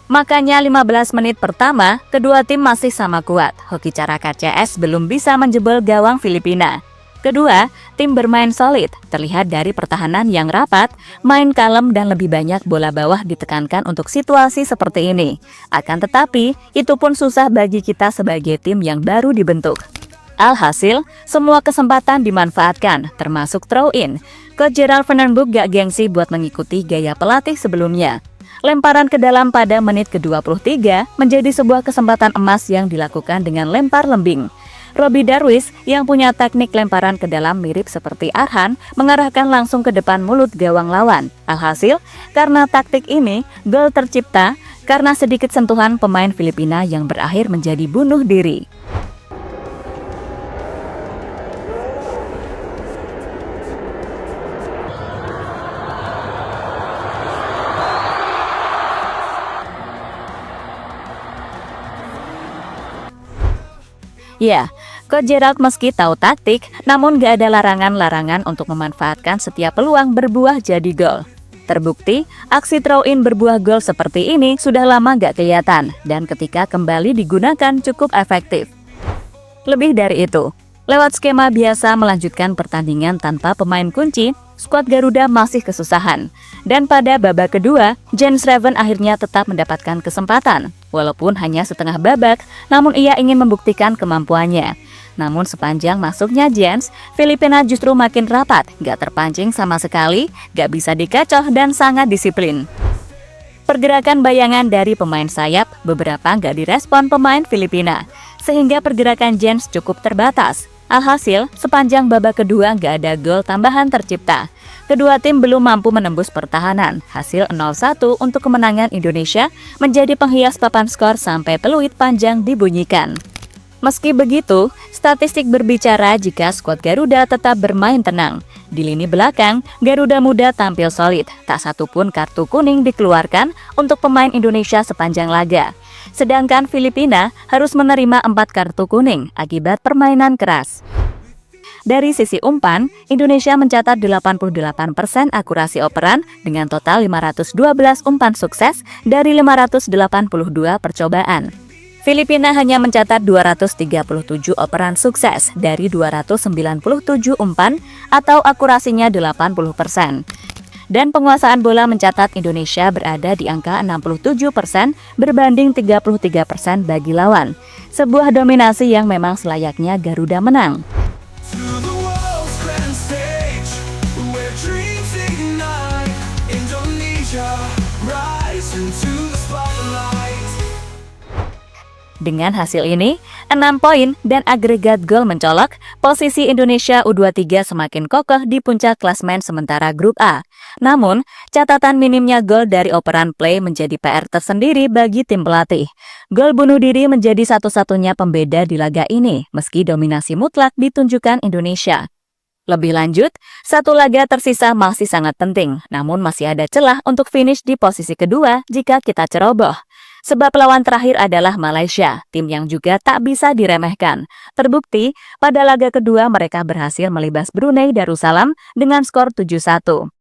Makanya 15 menit pertama, kedua tim masih sama kuat. Hoki Caraka CS belum bisa menjebol gawang Filipina. Kedua, tim bermain solid, terlihat dari pertahanan yang rapat, main kalem dan lebih banyak bola bawah ditekankan untuk situasi seperti ini. Akan tetapi, itu pun susah bagi kita sebagai tim yang baru dibentuk. Alhasil, semua kesempatan dimanfaatkan, termasuk throw-in. Coach Gerald Vandenbroek gak gengsi buat mengikuti gaya pelatih sebelumnya. Lemparan ke dalam pada menit ke-23 menjadi sebuah kesempatan emas yang dilakukan dengan lempar lembing. Robby Darwish yang punya teknik lemparan ke dalam mirip seperti Arhan mengarahkan langsung ke depan mulut gawang lawan. Alhasil, karena taktik ini, gol tercipta karena sedikit sentuhan pemain Filipina yang berakhir menjadi bunuh diri. Ya, Coach Gerald meski tahu taktik, namun gak ada larangan-larangan untuk memanfaatkan setiap peluang berbuah jadi gol. Terbukti, aksi throw-in berbuah gol seperti ini sudah lama gak kelihatan, dan ketika kembali digunakan cukup efektif. Lebih dari itu, lewat skema biasa melanjutkan pertandingan tanpa pemain kunci, skuad Garuda masih kesusahan. Dan pada babak kedua, Jens Raven akhirnya tetap mendapatkan kesempatan. Walaupun hanya setengah babak, namun ia ingin membuktikan kemampuannya. Namun sepanjang masuknya Jens, Filipina justru makin rapat, gak terpancing sama sekali, gak bisa dikecoh dan sangat disiplin. Pergerakan bayangan dari pemain sayap beberapa gak direspon pemain Filipina, sehingga pergerakan Jens cukup terbatas. Alhasil, sepanjang babak kedua gak ada gol tambahan tercipta. Kedua tim belum mampu menembus pertahanan. Hasil 0-1 untuk kemenangan Indonesia menjadi penghias papan skor sampai peluit panjang dibunyikan. Meski begitu, statistik berbicara jika skuad Garuda tetap bermain tenang. Di lini belakang, Garuda Muda tampil solid. Tak satu pun kartu kuning dikeluarkan untuk pemain Indonesia sepanjang laga. Sedangkan Filipina harus menerima 4 kartu kuning akibat permainan keras. Dari sisi umpan, Indonesia mencatat 88% akurasi operan dengan total 512 umpan sukses dari 582 percobaan. Filipina hanya mencatat 237 operan sukses dari 297 umpan atau akurasinya 80%. Dan penguasaan bola mencatat Indonesia berada di angka 67% berbanding 33% bagi lawan. Sebuah dominasi yang memang selayaknya Garuda menang. Dengan hasil ini, 6 poin dan agregat gol mencolok, posisi Indonesia U23 semakin kokoh di puncak klasmen sementara grup A. Namun, catatan minimnya gol dari operan play menjadi PR tersendiri bagi tim pelatih. Gol bunuh diri menjadi satu-satunya pembeda di laga ini, meski dominasi mutlak ditunjukkan Indonesia. Lebih lanjut, satu laga tersisa masih sangat penting, namun masih ada celah untuk finish di posisi kedua jika kita ceroboh. Sebab lawan terakhir adalah Malaysia, tim yang juga tak bisa diremehkan. Terbukti, pada laga kedua mereka berhasil melibas Brunei Darussalam dengan skor 7-1.